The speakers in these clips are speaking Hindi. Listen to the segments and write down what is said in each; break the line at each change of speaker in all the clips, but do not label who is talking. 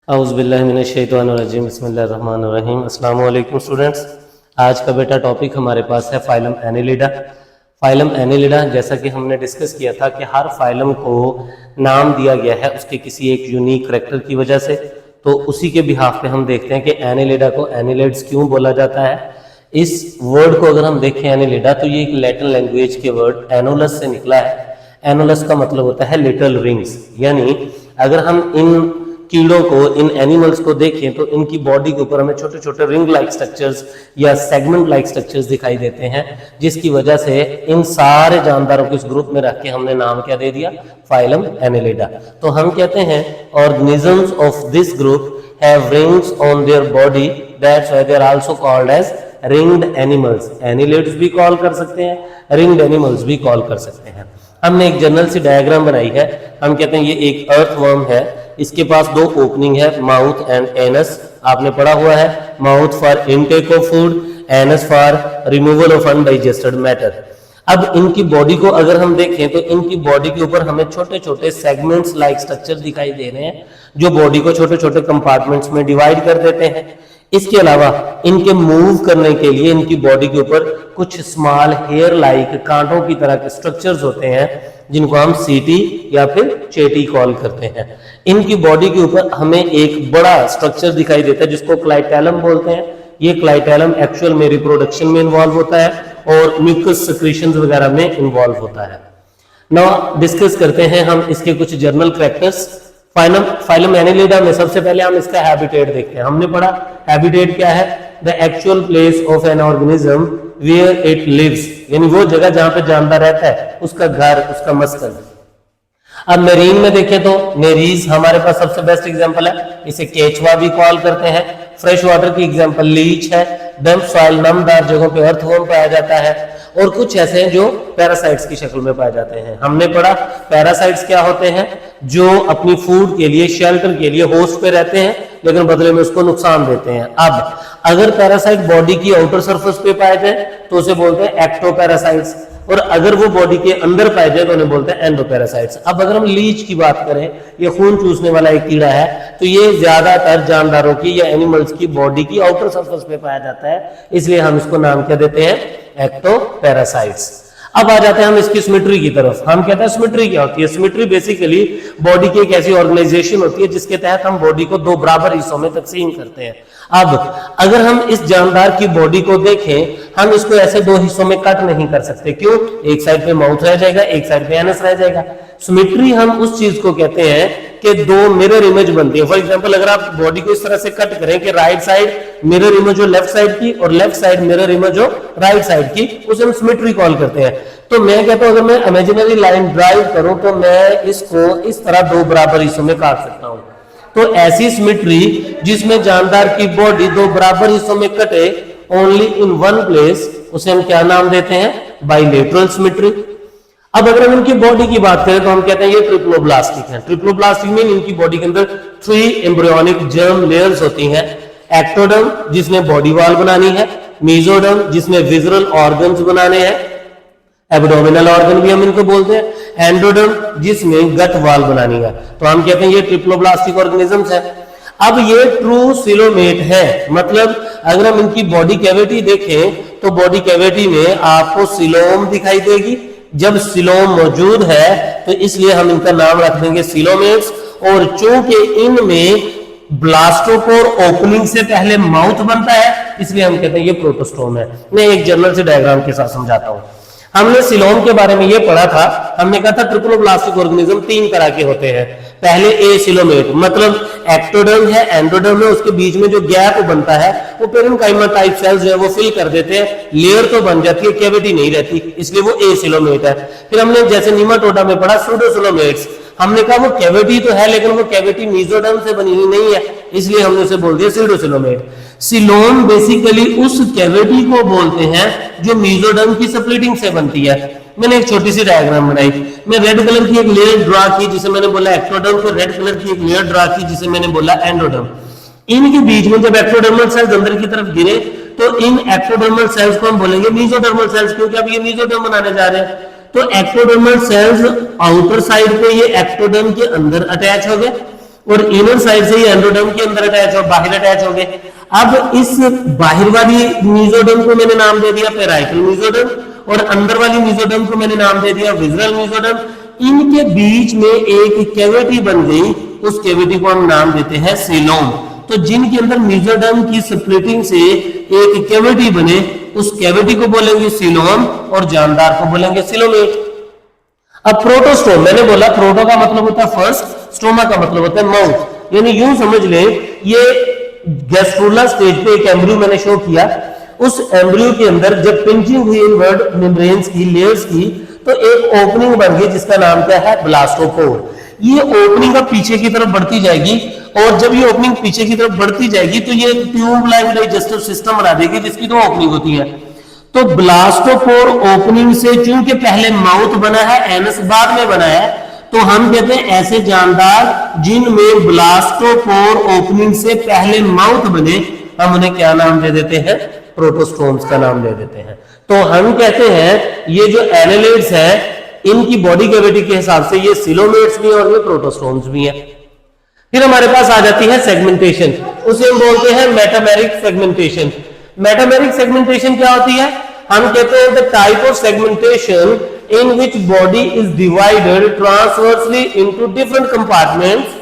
औज़ुबिल्लाहिमिनश्शैतानिर्रजीम बिस्मिल्लाहिर्रहमानिर्रहीम। अस्सलाम वालेकुम स्टूडेंट्स। आज का बेटा टॉपिक हमारे पास है फाइलम एनिलिडा। फाइलम एनिलिडा जैसा कि हमने डिस्कस किया था कि हर फाइलम को नाम दिया गया है उसके किसी एक यूनिक करैक्टर की वजह से, तो उसी के बिहाफ पे हम देखते हैं कि एनिलिडा को एनिलिड्स क्यों बोला जाता है। इस वर्ड को अगर हम देखें एनिलिडा, तो ये एक लैटिन लैंग्वेज के वर्ड एनोलस से निकला है। एनोलस का मतलब होता है लिटिल रिंग्स, यानी अगर हम इन कीड़ों को, इन एनिमल्स को देखें तो इनकी बॉडी के ऊपर हमें छोटे छोटे रिंग लाइक स्ट्रक्चर्स या सेगमेंट लाइक स्ट्रक्चर्स दिखाई देते हैं, जिसकी वजह से इन सारे जानदारों को इस ग्रुप में रख के हमने नाम क्या दे दिया, फाइलम एनिलिडा। तो हम कहते हैं organisms of this group have rings on their body, that's why they are also called as ringed animals. Annelids भी कॉल कर सकते हैं, रिंग्ड एनिमल्स भी कॉल कर सकते हैं। हमने एक जनरल सी डायग्राम बनाई है। हम कहते हैं ये एक अर्थवर्म है, इसके पास दो ओपनिंग है, माउथ एंड एनस। आपने पढ़ा हुआ है, mouth for intake of food, anus for removal of undigested matter. अब इनकी बॉडी को अगर हम देखें तो इनकी बॉडी के ऊपर हमें छोटे छोटे सेगमेंट्स लाइक स्ट्रक्चर दिखाई दे रहे हैं, जो बॉडी को छोटे छोटे कंपार्टमेंट्स में डिवाइड कर देते हैं। इसके अलावा इनके मूव करने के लिए इनकी बॉडी के ऊपर कुछ स्मॉल हेयर लाइक कांटों की तरह के स्ट्रक्चर्स होते हैं, जिनको हम सीटी या फिर चेटी कॉल करते हैं। इनकी बॉडी के ऊपर हमें एक बड़ा स्ट्रक्चर दिखाई देता है जिसको क्लाइटेलम बोलते हैं। ये क्लाइटेलम एक्चुअल में रिप्रोडक्शन में इन्वॉल्व होता है और म्यूकस सिक्रीशंस वगैरह में इन्वॉल्व होता है। नाउ डिस्कस करते हैं हम इसके कुछ जर्नल कैरेक्टर्स। फाइलम एनिलिडा में सबसे पहले हम इसका हैबिटेट देखते हैं। हमने पढ़ा हैबिटेट क्या है, the actual place of an organism where it lives, यानी वो जगह जहां पे जानदार रहता है, उसका घर, उसका मस्कन। अब मेरीन में देखें तो नेरीज हमारे पास सबसे बेस्ट एग्जांपल है, इसे केचवा भी कॉल करते हैं। फ्रेश वाटर की एग्जांपल लीच है। डैम्प सॉइल नमदार जगहों पे अर्थवर्म पाया जाता है, और कुछ ऐसे हैं जो पैरासाइट्स की शक्ल में पाए जाते हैं। हमने पढ़ा पैरासाइट्स क्या होते हैं, जो अपनी फूड के लिए, शेल्टर के लिए होस्ट पे रहते हैं लेकिन बदले में उसको नुकसान देते हैं। अब अगर पैरासाइट बॉडी की आउटर सरफेस पे पाए जाए तो उसे बोलते हैं एक्टोपैरासाइट्स, और अगर वो बॉडी के अंदर पाए जाए तो उन्हें बोलते हैं एंडोपैरासाइट्स। अब अगर हम लीच की बात करें, ये खून चूसने वाला एक कीड़ा है, तो ये ज्यादातर जानदारों की या एनिमल्स की बॉडी की आउटर सरफेस पे पाया जाता है, इसलिए हम इसको नाम क्या देते हैं, एक्टोपैरासाइट्स। अब आ जाते हैं हम इसकी सिमेट्री की तरफ। हम कहते हैं सिमेट्री क्या होती है। सिमेट्री बेसिकली बॉडी की एक ऐसी ऑर्गेनाइजेशन होती है जिसके तहत हम बॉडी को दो बराबर हिस्सों में तकसीम करते हैं। अब अगर हम इस जानदार की बॉडी को देखें, हम इसको ऐसे दो हिस्सों में कट नहीं कर सकते। क्यों? एक साइड पे माउथ रह जाएगा, एक साइड पे एनस रह जाएगा। सिमेट्री हम उस चीज को कहते हैं कि दो मिरर इमेज बनती है। फॉर एग्जांपल अगर आप बॉडी को इस तरह से कट करें कि राइट साइड मिरर इमेज हो लेफ्ट साइड की और लेफ्ट साइड मिरर इमेज हो राइट साइड की, उसे हम सिमेट्री कॉल करते हैं। तो मैं कहता हूं अगर मैं इमेजिनरी लाइन ड्राइव करूं तो मैं इसको इस तरह दो बराबर हिस्सों में काट सकता हूं। तो ऐसी सिमेट्री जिसमें जानदार की बॉडी दो बराबर हिस्सों में कटे ओनली इन वन प्लेस, उसे हम क्या नाम देते हैं, बाइलेटरल सिमेट्री। अब अगर हम इनकी बॉडी की बात करें तो हम कहते हैं ये ट्रिप्लोब्लास्टिक है। ट्रिप्लोब्लास्टिक में इनकी बॉडी के अंदर 3 एम्ब्रियोनिक जर्म लेयर्स होती हैं। एक्टोडर्म जिसने बॉडी वॉल बनानी है, मेसोडर्म जिसने विजुअल ऑर्गन्स बनाने हैं, एब्डोमिनल ऑर्गन भी हम इनको बोलते हैं, एंडोडर्म जिसमें गट वॉल बनानी है। तो हम कहते हैं ये ट्रिप्लोब्लास्टिक ऑर्गेनिजम्स है। अब ये ट्रू सिलोमेट है, मतलब अगर हम इनकी बॉडी कैविटी देखें तो बॉडी कैविटी में आपको सिलोम दिखाई देगी। जब सिलोम मौजूद है तो इसलिए हम इनका नाम रख देंगे सिलोमेट्स, और चूंकि इनमें ब्लास्टोपोर ओपनिंग से पहले माउथ बनता है इसलिए हम कहते हैं ये प्रोटोस्टोम है। मैं एक जनरल से डायग्राम के साथ समझाता हूं। हमने सिलोम के बारे में ये पढ़ा था, हमने कहा था ट्रिप्लोब्लास्टिक ऑर्गेनिज्म 3 तरह के होते हैं। पहले ए सिलोमेट, मतलब एक्टोडर्म है, एंडोडर्म है, उसके बीच में जो गैप बनता है वो पेरेन्काइमा टाइप सेल्स जो है वो फिल कर देते हैं, लेयर तो बन जाती है, कैविटी नहीं रहती, इसलिए वो ए सिलोमेट है। फिर हमने जैसे नीमाटोडा में पढ़ा सूडोसिलोमेट्स, हमने कहा वो कैविटी तो है लेकिन वो कैविटी मेसोडर्म से बनी हुई नहीं है, इसलिए हमने उसे बोल दिया सूडोसिलोमेट। सिलोम बेसिकली उस कैविटी को बोलते हैं जो मेसोडर्म की स्प्लिटिंग से बनती है। मैंने एक छोटी सी डायग्राम बनाई, मैं रेड कलर की एक लेयर ड्रा की जिसे मैंने बोला एक्टोडर्म, फिर रेड कलर की एक लेयर ड्रा की जिसे मैंने बोला एंडोडर्म। इनके बीच में जब एक्टोडर्मल सेल्स अंदर की तरफ गिरे तो इन एक्टोडर्मल सेल्स को हम बोलेंगे मेसोडर्मल सेल्स, क्योंकि अब ये मेसोडर्म बनाने जा रहे हैं। तो एक्टोडर्मल सेल्स आउटर साइड पे ये एक्टोडर्म के अंदर अटैच हो गए, और इनर साइड से ये एंडोडर्म के अंदर अटैच हो, बाहर अटैच हो गए। अब इस बाहर वाली मेसोडर्म को मैंने नाम दे दिया पेराइकल मेसोडर्म, और अंदर वाली मेसोडर्म को मैंने नाम दे दिया विसरल मेसोडर्म। इनके बीच में एक कैविटी बन गई, उस कैविटी को हम नाम देते हैं सीलोम। तो जिनके अंदर मेसोडर्म की स्प्लिटिंग से एक कैविटी बने, उस कैविटी को बोलेंगे सीलोम, और जानदार को बोलेंगे सीलोमेट। अब प्रोटोस्टोम, मैंने बोला प्रोटो का मतलब होता है फर्स्ट, स्टोमा का मतलब होता है माउथ। यानी यूं समझ ले, ये गैस्ट्रोला स्टेज पे एक एम्ब्रियो मैंने शो किया, उस एम्ब्रियो के अंदर जब पिंचिंग हुई इनवर्ड मेम्ब्रेन्स की, लेयर्स की, तो एक ओपनिंग बन गई जिसका नाम क्या है, ब्लास्टोपोर। ये ओपनिंग अब पीछे की तरफ बढ़ती जाएगी, और जब ये ओपनिंग पीछे की तरफ बढ़ती जाएगी तो ये ट्यूब लाइक डाइजेस्टिव सिस्टम बना देगी जिसकी दो ओपनिंग होती है। तो ब्लास्टोपोर ओपनिंग से, चूंकि पहले माउथ बना है, एनस बाद में बना है, तो हम कहते हैं ऐसे जानदार जिनमें ब्लास्टोपोर ओपनिंग से पहले माउथ बने, हम उन्हें क्या नाम दे देते हैं, प्रोटोस्टोम्स का नाम दे देते हैं। तो हम कहते हैं ये जो एनालिड्स है, इनकी बॉडी कैविटी के हिसाब से ये सिलोमेट्स भी और ये प्रोटोस्टोम्स भी है। फिर हमारे पास आ जाती है सेगमेंटेशन, उसे हम बोलते हैं मेटामेरिक सेगमेंटेशन। मेटामेरिक सेगमेंटेशन क्या होती है, हम कहते हैं the type of segmentation in which body is divided transversely into different compartments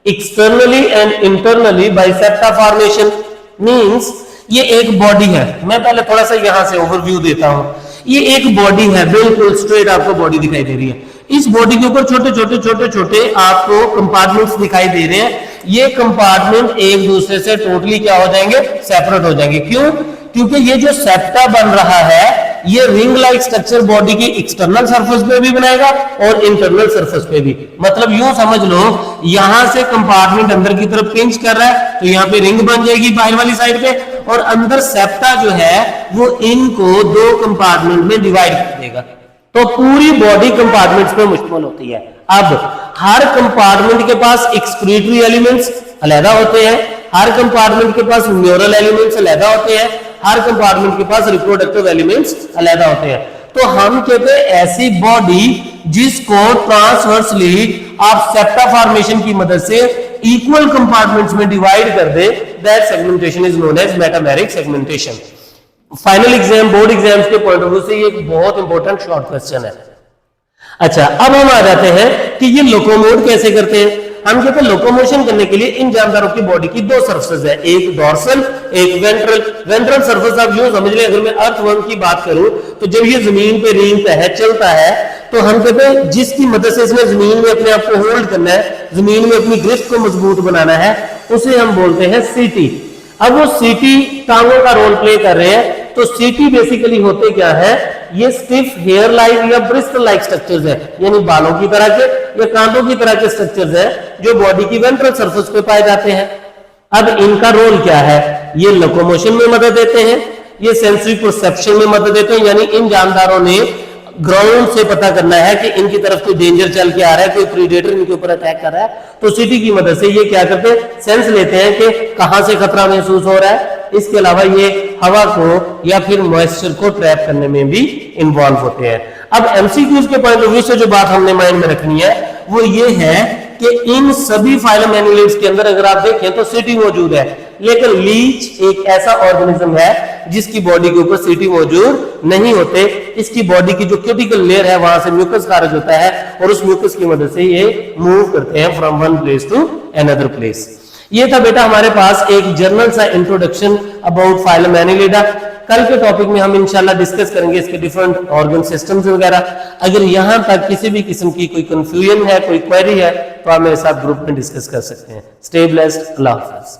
externally and internally by septa formation। means ये एक बॉडी है, मैं पहले थोड़ा सा यहां से ओवरव्यू देता हूं। ये एक बॉडी है, बिल्कुल स्ट्रेट आपको बॉडी दिखाई दे रही है। इस बॉडी के ऊपर छोटे छोटे छोटे छोटे आपको कंपार्टमेंट्स दिखाई दे रहे हैं। ये कंपार्टमेंट एक दूसरे से टोटली क्या हो जाएंगे, सेपरेट हो जाएंगे। क्यों? क्योंकि ये जो सेप्टा बन रहा है, ये रिंग लाइक स्ट्रक्चर बॉडी की एक्सटर्नल सरफेस पे भी बनाएगा और इंटरनल सरफेस पे भी। मतलब यूं समझ लो, यहां से कंपार्टमेंट अंदर की तरफ पिंच कर रहा है, तो यहां पे रिंग बन जाएगी बाहर वाली साइड पे, और अंदर सेप्टा जो है वो इनको दो कंपार्टमेंट में डिवाइड कर देगा। तो पूरी बॉडी कंपार्टमेंट्स में मुश्तमिल होती है। अब हर कंपार्टमेंट के पास एक्सक्रीटरी एलिमेंट्स अलग होते हैं, हर कंपार्टमेंट के पास न्यूरल एलिमेंट्स अलग होते हैं, हर कंपार्टमेंट के पास रिप्रोडक्टिव एलिमेंट्स अलग होते हैं। तो हम कहते हैं ऐसी बॉडी जिसको ट्रांसवर्सली आप सेप्टा फॉर्मेशन की मदद से इक्वल कंपार्टमेंट्स में डिवाइड कर दे, that segmentation is known as metameric segmentation. Final exam, board exams के पॉइंट ऑफ व्यू से ये एक बहुत इंपॉर्टेंट शॉर्ट क्वेश्चन है। अच्छा, अब हम आ जाते हैं कि ये लोकोमोट कैसे करते हैं। हम कहते हैं लोकोमोशन करने के लिए इन जानदारों की बॉडी की दो सरफेस है, एक डॉर्सल, एक वेंट्रल। वेंट्रल सरफेस आप यूं समझ लें, अगर मैं अर्थवर्म की बात करूं तो जब ये जमीन पे रेंगता है, चलता है, तो हम कहते हैं जिसकी मदद से इसने जमीन में अपने आप को होल्ड करना है, जमीन में अपनी ग्रिप को मजबूत बनाना है, उसे हम बोलते हैं सीटी। अब वो सीटी टांगों का रोल प्ले कर रहे हैं। तो सीटी बेसिकली होते क्या है, ये स्टिफ हेयर लाइक या ब्रिस्टल लाइक स्ट्रक्चर्स है, यानी बालों की तरह के या कांटों की तरह के स्ट्रक्चर्स है जो बॉडी की वेंट्रल सरफेस पे पाए जाते हैं। अब इनका रोल क्या है, ये लोकोमोशन में मदद देते हैं, ये सेंसरी परसेप्शन में मदद देते हैं, यानी इन जानदारों ने ग्राउंड से पता करना है कि इनकी तरफ कोई डेंजर चल के आ रहा है, कोई प्रीडेटर इनके ऊपर अटैक कर रहा है, तो सीटी की मदद से ये क्या करते हैं, सेंस लेते हैं कि कहां से खतरा महसूस हो रहा है। इसके अलावा ये हवा को या फिर मॉइस्चर को ट्रैप करने में भी इन्वॉल्व होते हैं। अब एमसीक्यूज के पॉइंट ऑफ व्यू से जो बात हमने माइंड में रखनी है वो ये है कि इन सभी फाइलम एनिलिड्स के अंदर अगर आप देखें तो सीटी मौजूद है, लेकिन लीच एक ऐसा ऑर्गेनिज्म है जिसकी बॉडी के ऊपर सीटी मौजूद नहीं होते। इसकी बॉडी की जो क्यूटिकल लेयर है वहां से म्यूकस खारिज होता है और उस म्यूकस की मदद से ये मूव करते हैं from one place to another place. ये था बेटा हमारे पास एक जनरल सा इंट्रोडक्शन अबाउट फाइलम एनिलिडा। कल के टॉपिक में हम इंशाल्लाह डिस्कस करेंगे इसके डिफरेंट ऑर्गन सिस्टम्स वगैरह। अगर यहां तक किसी भी किस्म की कोई कंफ्यूजन है, कोई क्वेरी है, तो आप मेरे साथ ग्रुप में डिस्कस कर सकते हैं। स्टे ब्लेस्ड, अल्लाह हाफिज।